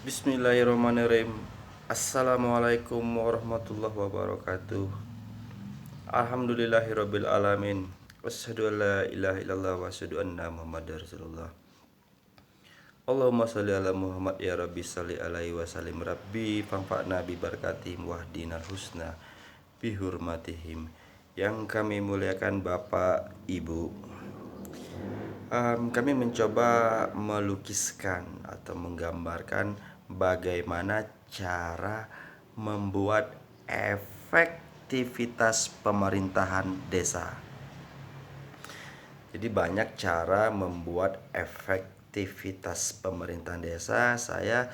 Bismillahirrahmanirrahim. Assalamualaikum warahmatullahi wabarakatuh. Alhamdulillahirabbil alamin. Wasyhadu an la ilaha illallah wa asyhadu anna Muhammadar Rasulullah. Allahumma shalli ala Muhammad ya Rabbi shalli alaihi wa sallim Rabbi fanfa'na bi barakatihim wahdinal husna bi hurmatihim. Yang kami muliakan Bapak, Ibu, kami mencoba melukiskan atau menggambarkan bagaimana cara membuat efektivitas pemerintahan desa. Jadi banyak cara membuat efektivitas pemerintahan desa. Saya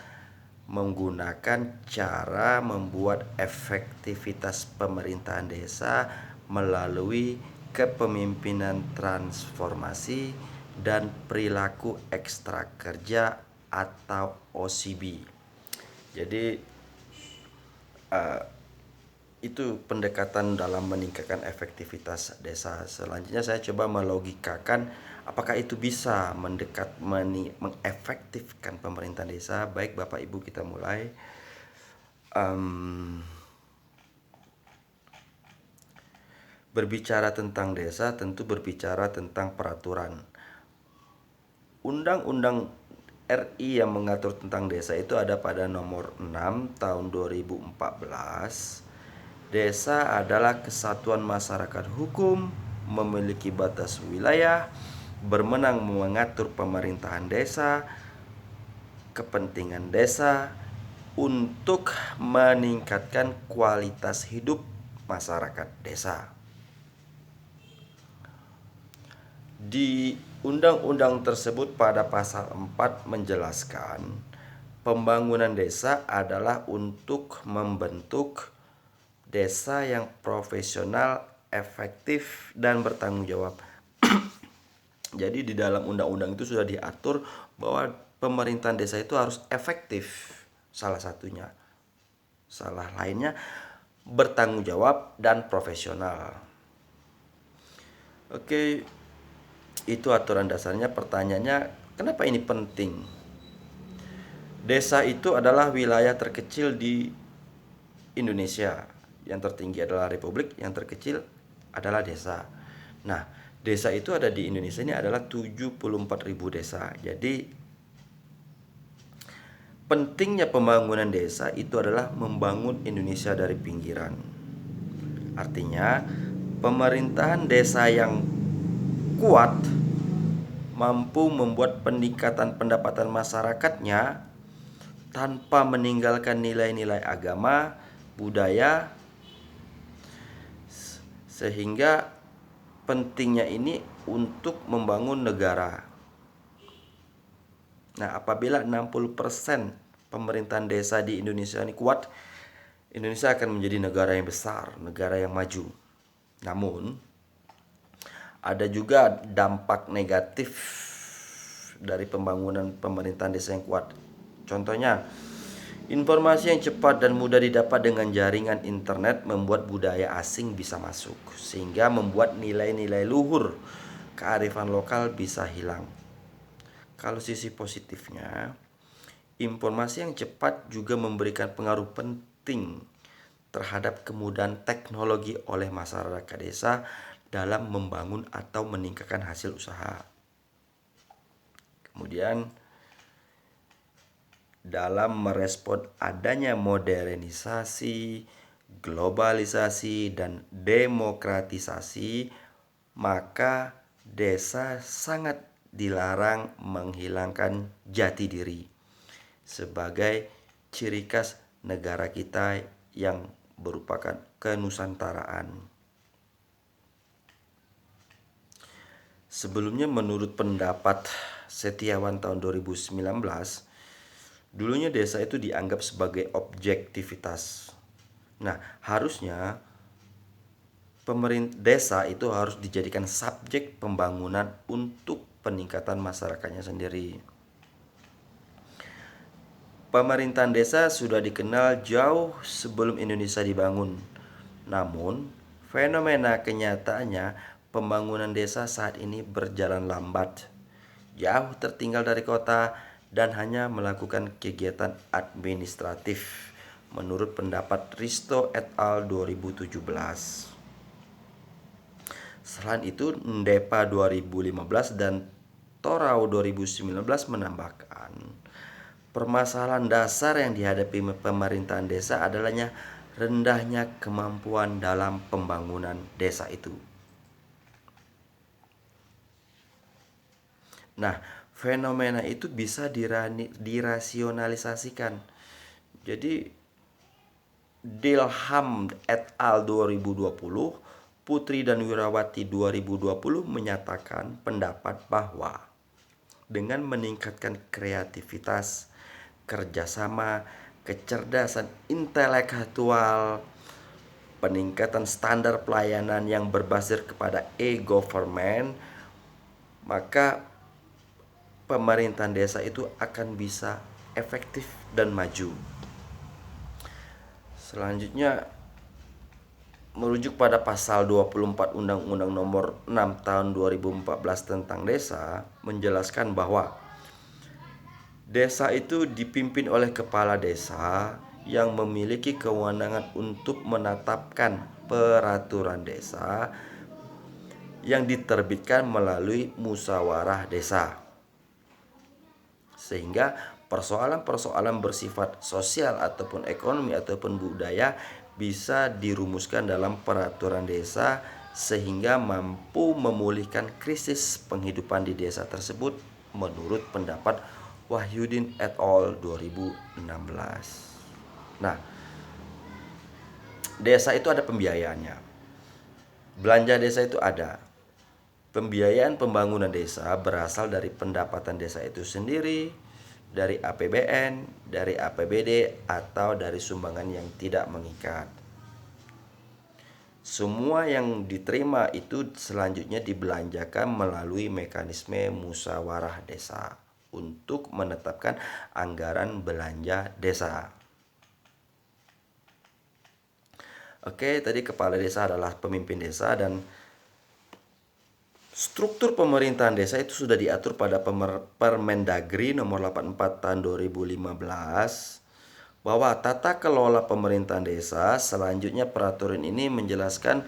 menggunakan cara membuat efektivitas pemerintahan desa melalui kepemimpinan transformasi dan perilaku ekstra kerja atau OCB. Jadi itu pendekatan dalam meningkatkan efektivitas desa. Selanjutnya saya coba melogikakan apakah itu bisa mengefektifkan pemerintahan desa. Baik Bapak Ibu, kita mulai. Berbicara tentang desa tentu berbicara tentang peraturan. Undang-undang RI yang mengatur tentang desa itu ada pada nomor 6 tahun 2014. Desa adalah kesatuan masyarakat hukum, memiliki batas wilayah, berwenang mengatur pemerintahan desa, kepentingan desa untuk meningkatkan kualitas hidup masyarakat desa. Di undang-undang tersebut pada pasal 4 menjelaskan pembangunan desa adalah untuk membentuk desa yang profesional, efektif, dan bertanggung jawab. Jadi di dalam undang-undang itu sudah diatur bahwa pemerintahan desa itu harus efektif, salah satunya. Salah lainnya bertanggung jawab dan profesional. Oke, itu aturan dasarnya. Pertanyaannya, kenapa ini penting? Desa itu adalah wilayah terkecil di Indonesia. Yang tertinggi adalah republik, yang terkecil adalah desa. Nah, desa itu ada di Indonesia ini adalah 74.000 desa. Jadi pentingnya pembangunan desa itu adalah membangun Indonesia dari pinggiran. Artinya, pemerintahan desa yang kuat mampu membuat peningkatan pendapatan masyarakatnya tanpa meninggalkan nilai-nilai agama, budaya, sehingga pentingnya ini untuk membangun negara. Nah, apabila 60% pemerintahan desa di Indonesia ini kuat, Indonesia akan menjadi negara yang besar, negara yang maju. Namun, ada juga dampak negatif dari pembangunan pemerintahan desa yang kuat. Contohnya, informasi yang cepat dan mudah didapat dengan jaringan internet membuat budaya asing bisa masuk, sehingga membuat nilai-nilai luhur kearifan lokal bisa hilang. Kalau sisi positifnya, informasi yang cepat juga memberikan pengaruh penting terhadap kemudahan teknologi oleh masyarakat desa dalam membangun atau meningkatkan hasil usaha. Kemudian dalam merespon adanya modernisasi, globalisasi, dan demokratisasi, maka desa sangat dilarang menghilangkan jati diri sebagai ciri khas negara kita yang merupakan kenusantaraan. Sebelumnya menurut pendapat Setiawan tahun 2019, dulunya desa itu dianggap sebagai objektivitas. Nah, harusnya pemerintah desa itu harus dijadikan subjek pembangunan untuk peningkatan masyarakatnya sendiri. Pemerintahan desa sudah dikenal jauh sebelum Indonesia dibangun. Namun, fenomena kenyataannya pembangunan desa saat ini berjalan lambat, jauh tertinggal dari kota, dan hanya melakukan kegiatan administratif menurut pendapat Risto et al. 2017. Selain itu, Ndepa 2015 dan Torau 2019 menambahkan, permasalahan dasar yang dihadapi pemerintahan desa adalahnya rendahnya kemampuan dalam pembangunan desa itu. Nah, fenomena itu bisa dirasionalisasikan. Jadi, Dilham et al. 2020, Putri dan Wirawati 2020 menyatakan pendapat bahwa dengan meningkatkan kreativitas, kerjasama, kecerdasan intelektual, peningkatan standar pelayanan yang berbasis kepada e-government, maka pemerintahan desa itu akan bisa efektif dan maju. Selanjutnya, merujuk pada pasal 24 Undang-Undang Nomor 6 Tahun 2014 tentang desa, menjelaskan bahwa desa itu dipimpin oleh kepala desa yang memiliki kewenangan untuk menetapkan peraturan desa yang diterbitkan melalui musyawarah desa. Sehingga persoalan-persoalan bersifat sosial ataupun ekonomi ataupun budaya bisa dirumuskan dalam peraturan desa sehingga mampu memulihkan krisis penghidupan di desa tersebut menurut pendapat Wahyudin et al. 2016. Nah, desa itu ada pembiayaannya. Belanja desa itu ada. Pembiayaan pembangunan desa berasal dari pendapatan desa itu sendiri, dari APBN, dari APBD, atau dari sumbangan yang tidak mengikat. Semua yang diterima itu selanjutnya dibelanjakan melalui mekanisme musyawarah desa untuk menetapkan anggaran belanja desa. Oke, tadi kepala desa adalah pemimpin desa dan struktur pemerintahan desa itu sudah diatur pada Permendagri nomor 84 tahun 2015 bahwa tata kelola pemerintahan desa. Selanjutnya peraturan ini menjelaskan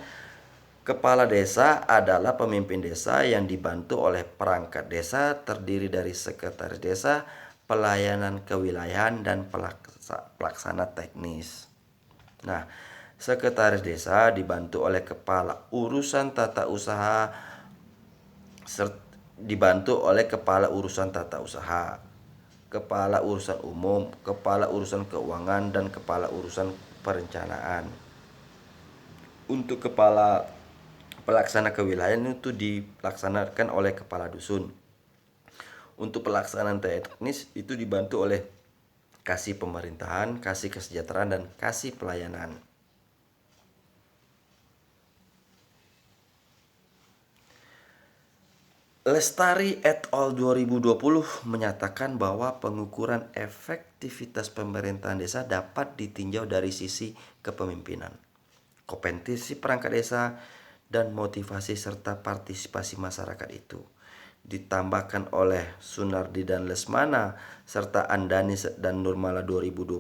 kepala desa adalah pemimpin desa yang dibantu oleh perangkat desa terdiri dari sekretaris desa, pelayanan kewilayahan, dan pelaksana teknis. Nah, sekretaris desa dibantu oleh kepala urusan tata usaha kepala urusan umum, kepala urusan keuangan, dan kepala urusan perencanaan. Untuk kepala pelaksana kewilayahan itu dilaksanakan oleh kepala dusun. Untuk pelaksanaan teknis itu dibantu oleh kasih pemerintahan, kasih kesejahteraan, dan kasih pelayanan. Lestari et al. 2020 menyatakan bahwa pengukuran efektivitas pemerintahan desa dapat ditinjau dari sisi kepemimpinan, kompetensi perangkat desa, dan motivasi serta partisipasi masyarakat itu. Ditambahkan oleh Sunardi dan Lesmana serta Andani dan Nurmala 2020,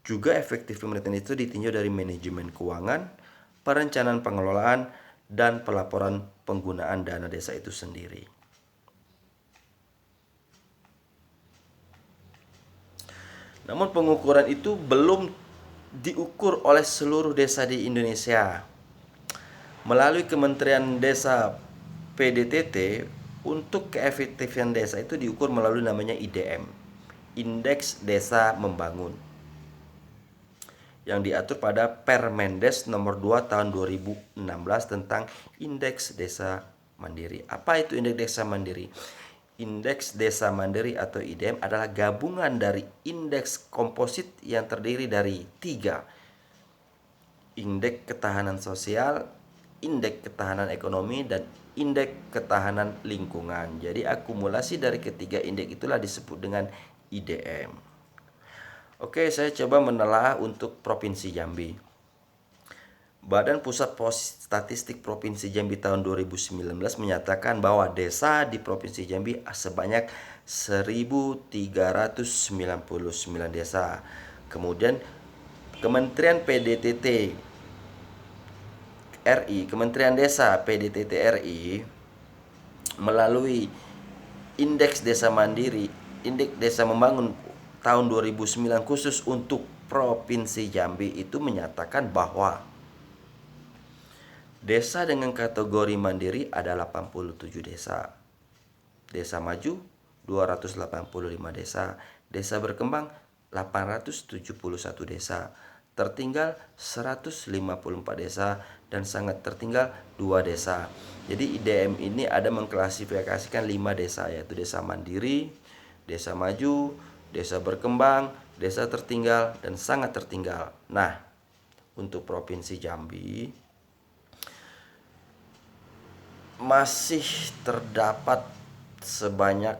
juga efektif pemerintahan itu ditinjau dari manajemen keuangan, perencanaan pengelolaan, dan pelaporan penggunaan dana desa itu sendiri. Namun pengukuran itu belum diukur oleh seluruh desa di Indonesia. Melalui Kementerian Desa PDTT, untuk keefektifan desa itu diukur melalui namanya IDM, Indeks Desa Membangun, yang diatur pada Permendes nomor 2 tahun 2016 tentang Indeks Desa Mandiri. Apa itu Indeks Desa Mandiri? Indeks Desa Mandiri atau IDM adalah gabungan dari indeks komposit yang terdiri dari 3: indeks ketahanan sosial, indeks ketahanan ekonomi, dan indeks ketahanan lingkungan. Jadi akumulasi dari ketiga indeks itulah disebut dengan IDM. Oke, saya coba menelaah untuk Provinsi Jambi. Badan Pusat Statistik Provinsi Jambi tahun 2019 menyatakan bahwa desa di Provinsi Jambi sebanyak 1.399 desa. Kemudian Kementerian PDTT RI, Kementerian Desa PDTT RI melalui Indeks Desa Mandiri, Indeks Desa Membangun tahun 2009 khusus untuk Provinsi Jambi itu menyatakan bahwa desa dengan kategori mandiri ada 87 desa. Desa maju 285 desa, desa berkembang 871 desa, tertinggal 154 desa, dan sangat tertinggal 2 desa. Jadi IDM ini ada mengklasifikasikan 5 desa, yaitu desa mandiri, desa maju, desa berkembang, desa tertinggal, dan sangat tertinggal. Nah, untuk Provinsi Jambi masih terdapat sebanyak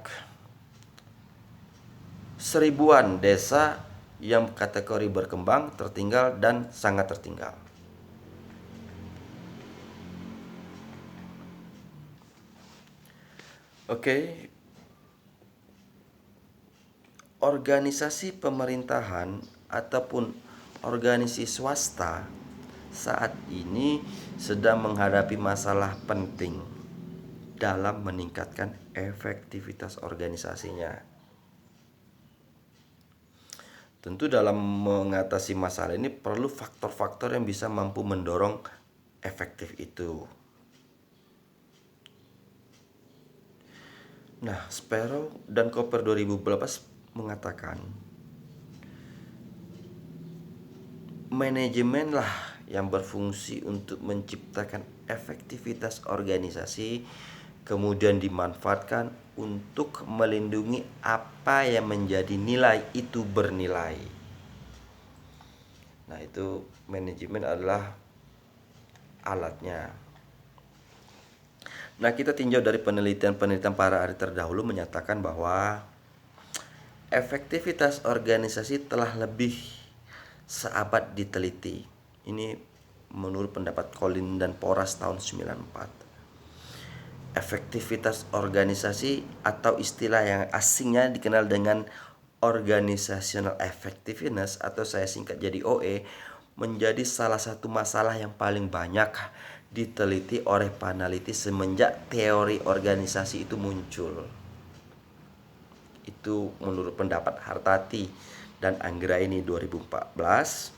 1000-an desa yang kategori berkembang, tertinggal, dan sangat tertinggal. Oke. Organisasi pemerintahan ataupun organisasi swasta saat ini sedang menghadapi masalah penting dalam meningkatkan efektivitas organisasinya. Tentu dalam mengatasi masalah ini perlu faktor-faktor yang bisa mampu mendorong efektif itu. Nah, Sparrow dan Koper 2018 mengatakan manajemen lah yang berfungsi untuk menciptakan efektivitas organisasi, kemudian dimanfaatkan untuk melindungi apa yang menjadi nilai itu bernilai. Nah, itu manajemen adalah alatnya. Nah, kita tinjau dari penelitian para ahli terdahulu menyatakan bahwa efektivitas organisasi telah lebih seabad diteliti. Ini menurut pendapat Collins dan Porras tahun 94. Efektivitas organisasi atau istilah yang asingnya dikenal dengan Organizational Effectiveness atau saya singkat jadi OE menjadi salah satu masalah yang paling banyak diteliti oleh peneliti semenjak teori organisasi itu muncul. Itu menurut pendapat Hartati dan Anggraini 2014.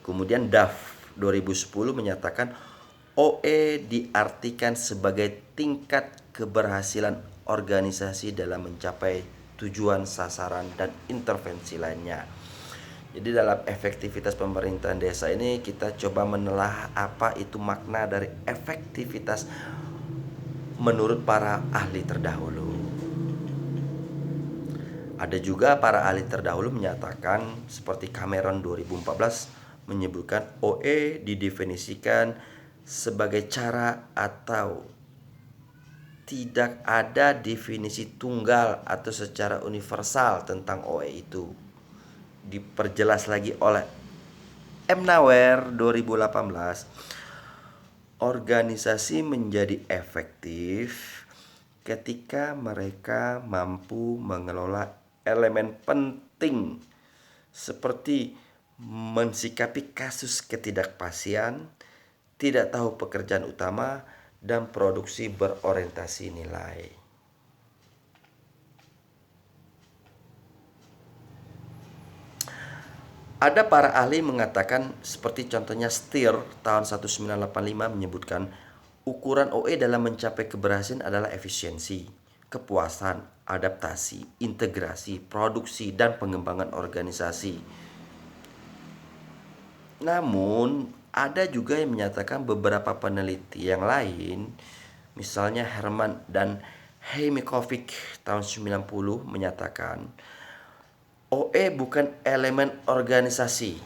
Kemudian Duff 2010 menyatakan OE diartikan sebagai tingkat keberhasilan organisasi dalam mencapai tujuan, sasaran, dan intervensi lainnya. Jadi dalam efektivitas pemerintahan desa ini kita coba menelah apa itu makna dari efektivitas menurut para ahli terdahulu. Ada juga para ahli terdahulu menyatakan seperti Cameron 2014 menyebutkan OE didefinisikan sebagai cara atau tidak ada definisi tunggal atau secara universal tentang OE itu. Diperjelas lagi oleh M. Nawer 2018, organisasi menjadi efektif ketika mereka mampu mengelola elemen penting seperti mensikapi kasus ketidakpastian, tidak tahu pekerjaan utama, dan produksi berorientasi nilai. Ada para ahli mengatakan seperti contohnya Steer tahun 1985 menyebutkan ukuran OE dalam mencapai keberhasilan adalah efisiensi, kepuasan, adaptasi, integrasi, produksi, dan pengembangan organisasi. Namun ada juga yang menyatakan beberapa peneliti yang lain, misalnya Herman dan Heimikovic tahun 90 menyatakan OE bukan elemen organisasi,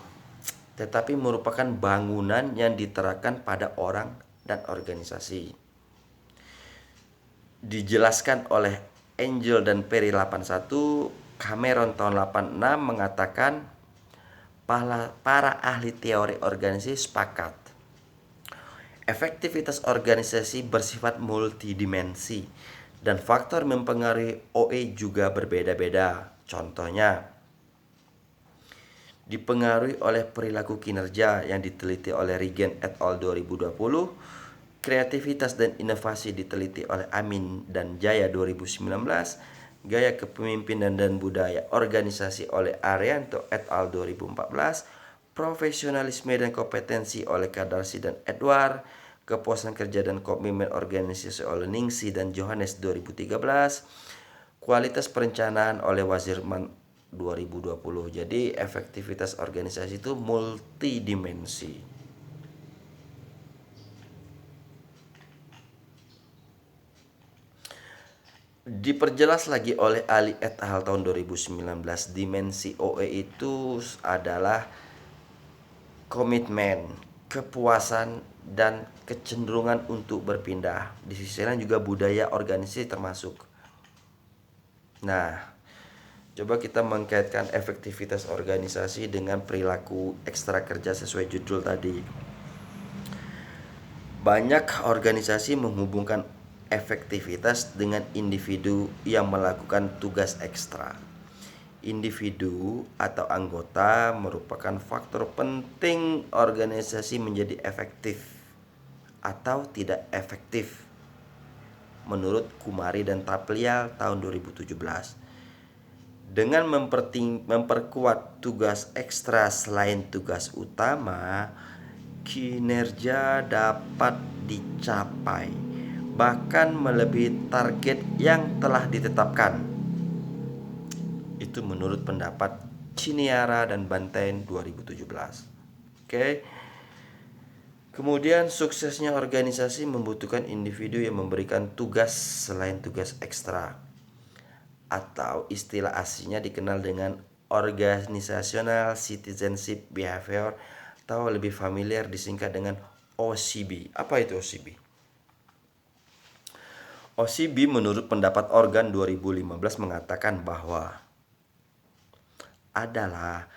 tetapi merupakan bangunan yang diterapkan pada orang dan organisasi. Dijelaskan oleh Angel dan Perry 81, Cameron tahun 86 mengatakan para ahli teori organisasi sepakat efektivitas organisasi bersifat multidimensi Dan faktor mempengaruhi OE juga berbeda-beda. Contohnya, dipengaruhi oleh perilaku kinerja yang diteliti oleh Regan et al. 2020, kreativitas dan inovasi diteliti oleh Amin dan Jaya 2019, gaya kepemimpinan dan budaya organisasi oleh Arianto et al. 2014, profesionalisme dan kompetensi oleh Kadarsi dan Edward, kepuasan kerja dan komitmen organisasi oleh Ningsi dan Johannes 2013, kualitas perencanaan oleh Wazirman 2020. Jadi efektivitas organisasi itu multidimensi. Diperjelas lagi oleh Ali et al. Tahun 2019, dimensi OE itu adalah komitmen, kepuasan, dan kecenderungan untuk berpindah. Di sisi lain juga budaya organisasi termasuk. Nah, coba kita mengkaitkan efektivitas organisasi dengan perilaku ekstra kerja sesuai judul tadi. Banyak organisasi menghubungkan efektivitas dengan individu yang melakukan tugas ekstra. Individu atau anggota merupakan faktor penting organisasi menjadi efektif atau tidak efektif menurut Kumari dan Taplial tahun 2017. Dengan memperkuat tugas ekstra selain tugas utama, kinerja dapat dicapai, bahkan melebihi target yang telah ditetapkan. Itu menurut pendapat Chiniara dan Banten 2017. Oke. Kemudian suksesnya organisasi membutuhkan individu yang memberikan tugas selain tugas ekstra, atau istilah aslinya dikenal dengan Organizational Citizenship Behavior atau lebih familiar disingkat dengan OCB. Apa itu OCB? OCB menurut pendapat Organ 2015 mengatakan bahwa adalah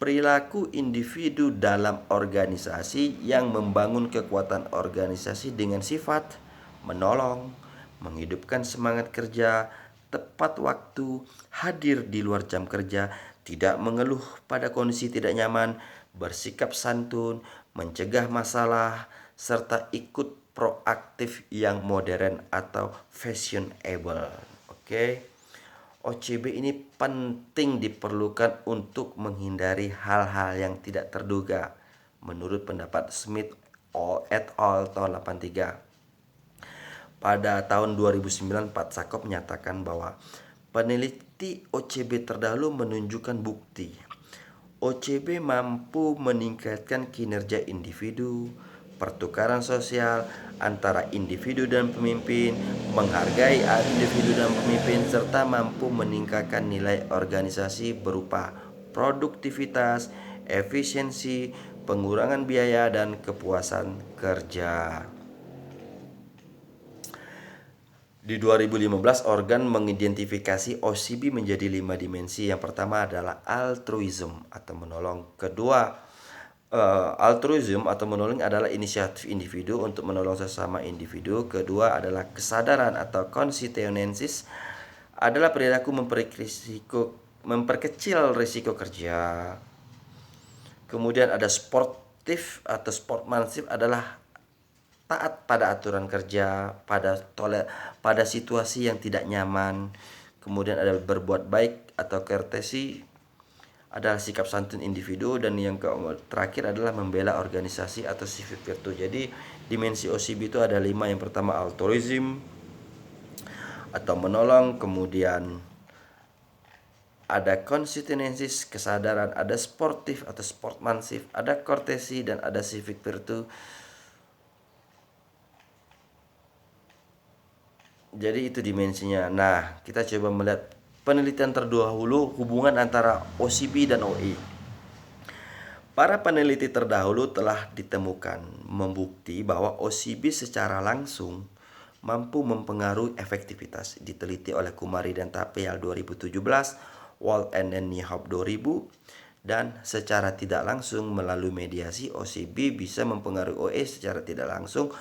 perilaku individu dalam organisasi yang membangun kekuatan organisasi dengan sifat menolong, menghidupkan semangat kerja, tepat waktu, hadir di luar jam kerja, tidak mengeluh pada kondisi tidak nyaman, bersikap santun, mencegah masalah, serta ikut proaktif yang modern atau fashionable. Oke. OCB ini penting diperlukan untuk menghindari hal-hal yang tidak terduga menurut pendapat Smith et al. Tahun 83. Pada tahun 2009, Pak Sakop menyatakan bahwa peneliti OCB terdahulu menunjukkan bukti OCB mampu meningkatkan kinerja individu, pertukaran sosial antara individu dan pemimpin, menghargai individu dan pemimpin, serta mampu meningkatkan nilai organisasi berupa produktivitas, efisiensi, pengurangan biaya, dan kepuasan kerja. Di 2015, Organ mengidentifikasi OCB menjadi 5 dimensi. Yang pertama adalah altruism atau menolong. Kedua, altruism atau menolong adalah inisiatif individu untuk menolong sesama individu. Kedua adalah kesadaran atau constituensis, adalah perilaku memperkecil risiko kerja. Kemudian ada sportif atau sportsmanship, adalah taat pada aturan kerja, pada situasi yang tidak nyaman. Kemudian ada berbuat baik atau courtesy, adalah sikap santun individu. Dan yang terakhir adalah membela organisasi atau civic virtue. Jadi dimensi OCB itu ada 5. Yang pertama altruism atau menolong, kemudian ada constituensis, kesadaran, ada sportif atau sportsmanship, ada courtesy, dan ada civic virtue. Jadi itu dimensinya. Nah, kita coba melihat penelitian terdahulu hubungan antara OCB dan OE. Para peneliti terdahulu telah ditemukan membukti bahwa OCB secara langsung mampu mempengaruhi efektivitas. Diteliti oleh Kumari dan Taplial 2017, Walt and Niehoff 2000, dan secara tidak langsung melalui mediasi OCB bisa mempengaruhi OE secara tidak langsung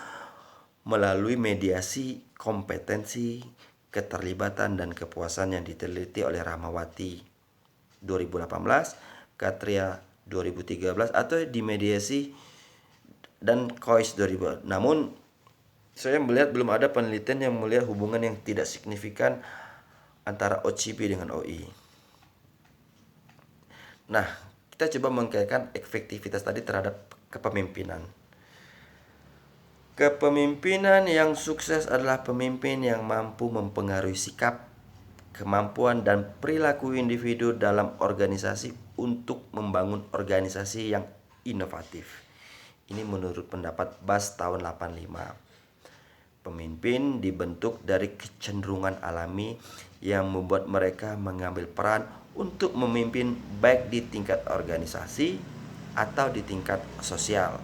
melalui mediasi kompetensi, keterlibatan dan kepuasan yang diteliti oleh Rahmawati 2018, Katria 2013 atau dimediasi dan Kois 2000. Namun saya melihat belum ada penelitian yang melihat hubungan yang tidak signifikan antara OCP dengan OI. Nah, kita coba mengkaitkan efektivitas tadi terhadap kepemimpinan. Kepemimpinan yang sukses adalah pemimpin yang mampu mempengaruhi sikap, kemampuan, dan perilaku individu dalam organisasi untuk membangun organisasi yang inovatif. Ini menurut pendapat Bas tahun 85. Pemimpin dibentuk dari kecenderungan alami yang membuat mereka mengambil peran untuk memimpin baik di tingkat organisasi atau di tingkat sosial.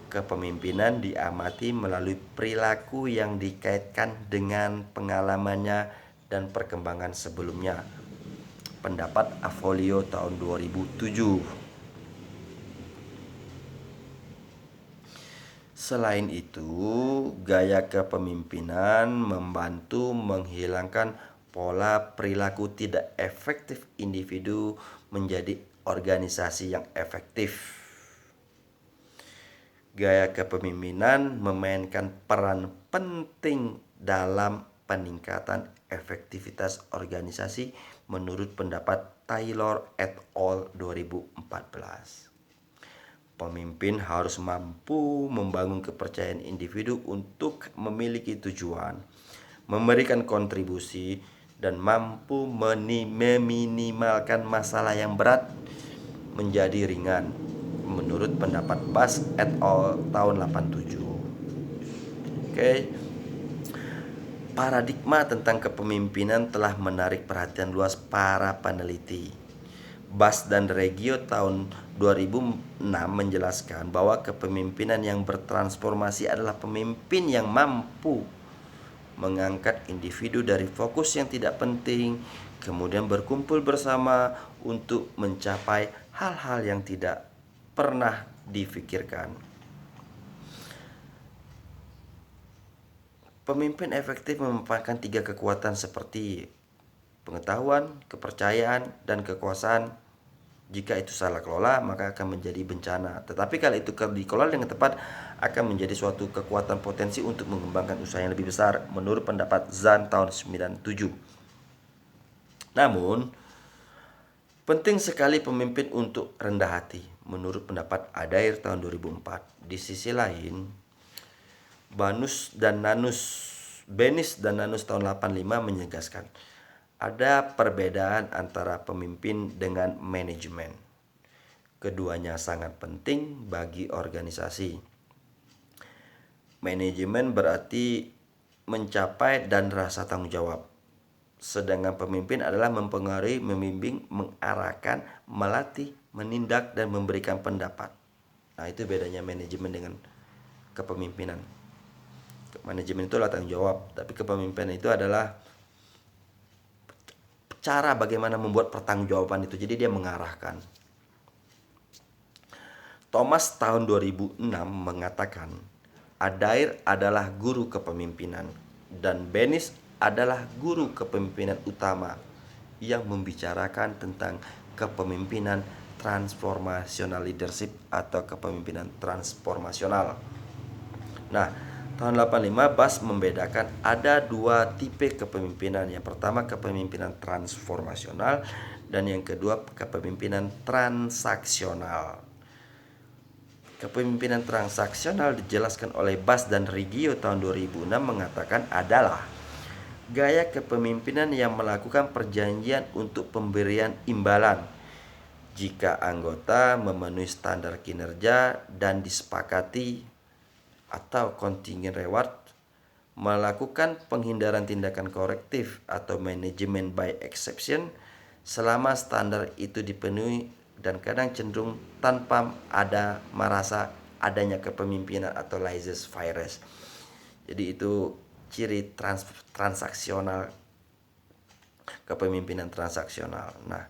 Kepemimpinan diamati melalui perilaku yang dikaitkan dengan pengalamannya dan perkembangan sebelumnya. Pendapat Afolio tahun 2007. Selain itu, gaya kepemimpinan membantu menghilangkan pola perilaku tidak efektif individu menjadi organisasi yang efektif. Gaya kepemimpinan memainkan peran penting dalam peningkatan efektivitas organisasi menurut pendapat Taylor et al. 2014. Pemimpin harus mampu membangun kepercayaan individu untuk memiliki tujuan, memberikan kontribusi, dan mampu meminimalkan masalah yang berat menjadi ringan menurut pendapat Bas et al. Tahun 87. Paradigma tentang kepemimpinan telah menarik perhatian luas para peneliti. Bas dan Reggio tahun 2006 menjelaskan bahwa kepemimpinan yang bertransformasi adalah pemimpin yang mampu mengangkat individu dari fokus yang tidak penting, kemudian berkumpul bersama untuk mencapai hal-hal yang tidak pernah difikirkan. Pemimpin efektif memanfaatkan 3 kekuatan seperti pengetahuan, kepercayaan, dan kekuasaan. Jika itu salah kelola, maka akan menjadi bencana. Tetapi kalau itu dikelola dengan tepat, akan menjadi suatu kekuatan potensi untuk mengembangkan usaha yang lebih besar, menurut pendapat Zahn tahun 97. Namun, penting sekali pemimpin untuk rendah hati, menurut pendapat Adair tahun 2004. Di sisi lain, Benis dan Nanus tahun 85 menegaskan ada perbedaan antara pemimpin dengan manajemen. Keduanya sangat penting bagi organisasi. Manajemen berarti mencapai dan rasa tanggung jawab. Sedangkan pemimpin adalah mempengaruhi, membimbing, mengarahkan, melatih, menindak, dan memberikan pendapat. Nah, itu bedanya manajemen dengan kepemimpinan. Manajemen itu adalah tanggung jawab, tapi kepemimpinan itu adalah cara bagaimana membuat pertanggungjawaban itu. Jadi dia mengarahkan. Thomas tahun 2006 mengatakan, Adair adalah guru kepemimpinan dan Benis adalah guru kepemimpinan utama yang membicarakan tentang kepemimpinan transformational leadership atau kepemimpinan transformasional. Nah, tahun 85 Bas membedakan ada 2 tipe kepemimpinan. Yang pertama kepemimpinan transformasional dan yang kedua kepemimpinan transaksional. Kepemimpinan transaksional dijelaskan oleh Bas dan Reggio tahun 2006 mengatakan adalah gaya kepemimpinan yang melakukan perjanjian untuk pemberian imbalan jika anggota memenuhi standar kinerja dan disepakati, atau contingent reward, melakukan penghindaran tindakan korektif atau management by exception selama standar itu dipenuhi dan kadang cenderung tanpa ada merasa adanya kepemimpinan atau laissez-faire. Jadi itu ciri transaksional, kepemimpinan transaksional. Nah,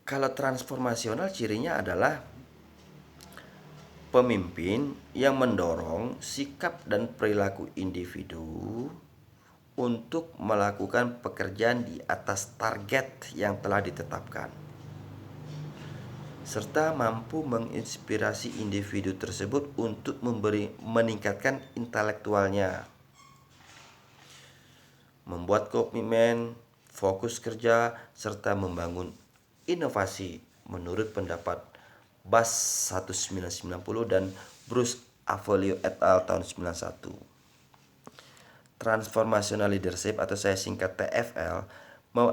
kalau transformasional cirinya adalah pemimpin yang mendorong sikap dan perilaku individu untuk melakukan pekerjaan di atas target yang telah ditetapkan, serta mampu menginspirasi individu tersebut untuk meningkatkan intelektualnya, membuat komitmen, fokus kerja, serta membangun inovasi menurut pendapat Bass 1990 dan Bruce Avolio et al. Tahun 91. Transformational leadership atau saya singkat TFL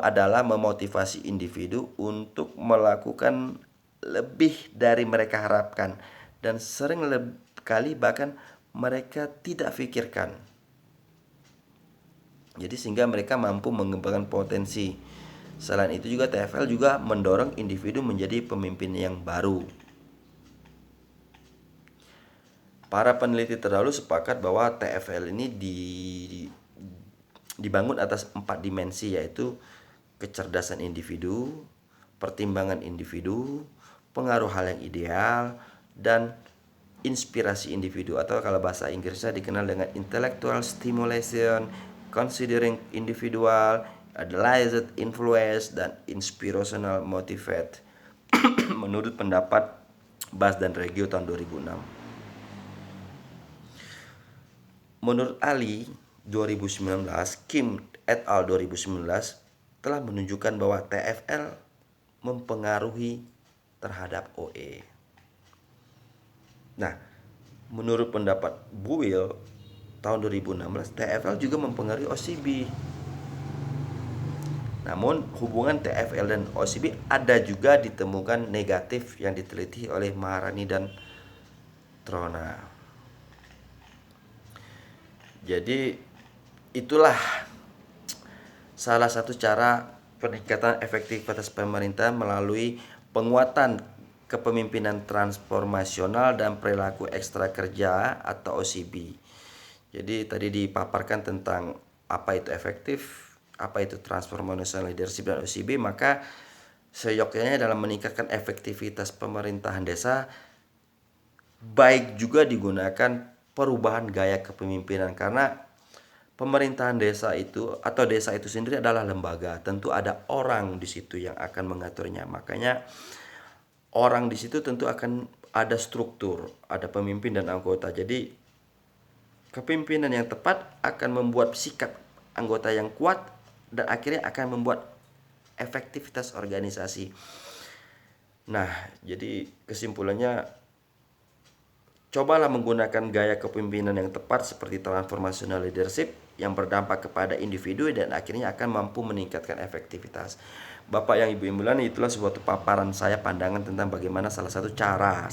adalah memotivasi individu untuk melakukan lebih dari mereka harapkan dan sering kali bahkan mereka tidak pikirkan. Jadi sehingga mereka mampu mengembangkan potensi. Selain itu juga TFL juga mendorong individu menjadi pemimpin yang baru. Para peneliti terdahulu sepakat bahwa TFL ini dibangun atas 4 dimensi, yaitu kecerdasan individu, pertimbangan individu, pengaruh hal yang ideal, dan inspirasi individu, atau kalau bahasa Inggrisnya dikenal dengan intellectual stimulation, considering individual, idealized influence, dan inspirational motivate menurut pendapat Bass dan Reggio tahun 2006. Menurut Ali 2019, Kim et al. 2019 telah menunjukkan bahwa TFL mempengaruhi terhadap OE. Nah, menurut pendapat Buil tahun 2016, TFL juga mempengaruhi OCB. Namun, hubungan TFL dan OCB ada juga ditemukan negatif yang diteliti oleh Maharani dan Trona. Jadi, itulah salah satu cara peningkatan efektivitas pemerintah melalui penguatan kepemimpinan transformasional dan perilaku ekstra kerja atau OCB. Jadi tadi dipaparkan tentang apa itu efektif, apa itu transformational leadership dan OCB, maka seyogyanya dalam meningkatkan efektivitas pemerintahan desa baik juga digunakan perubahan gaya kepemimpinan, karena pemerintahan desa itu atau desa itu sendiri adalah lembaga, tentu ada orang di situ yang akan mengaturnya. Makanya orang di situ tentu akan ada struktur, ada pemimpin dan anggota. Jadi kepemimpinan yang tepat akan membuat sikap anggota yang kuat dan akhirnya akan membuat efektivitas organisasi. Nah, jadi kesimpulannya, cobalah menggunakan gaya kepemimpinan yang tepat seperti transformational leadership yang berdampak kepada individu dan akhirnya akan mampu meningkatkan efektivitas. Bapak yang Ibu imbulan, itulah sebuah paparan saya pandangan tentang bagaimana salah satu cara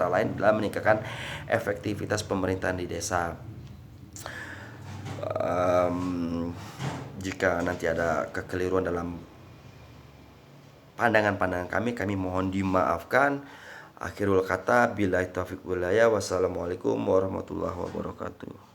lain dalam meningkatkan efektivitas pemerintahan di desa. Jika nanti ada kekeliruan dalam pandangan-pandangan kami mohon dimaafkan. Akhirul kata, billahi taufiq walhidayah. Wassalamualaikum warahmatullahi wabarakatuh.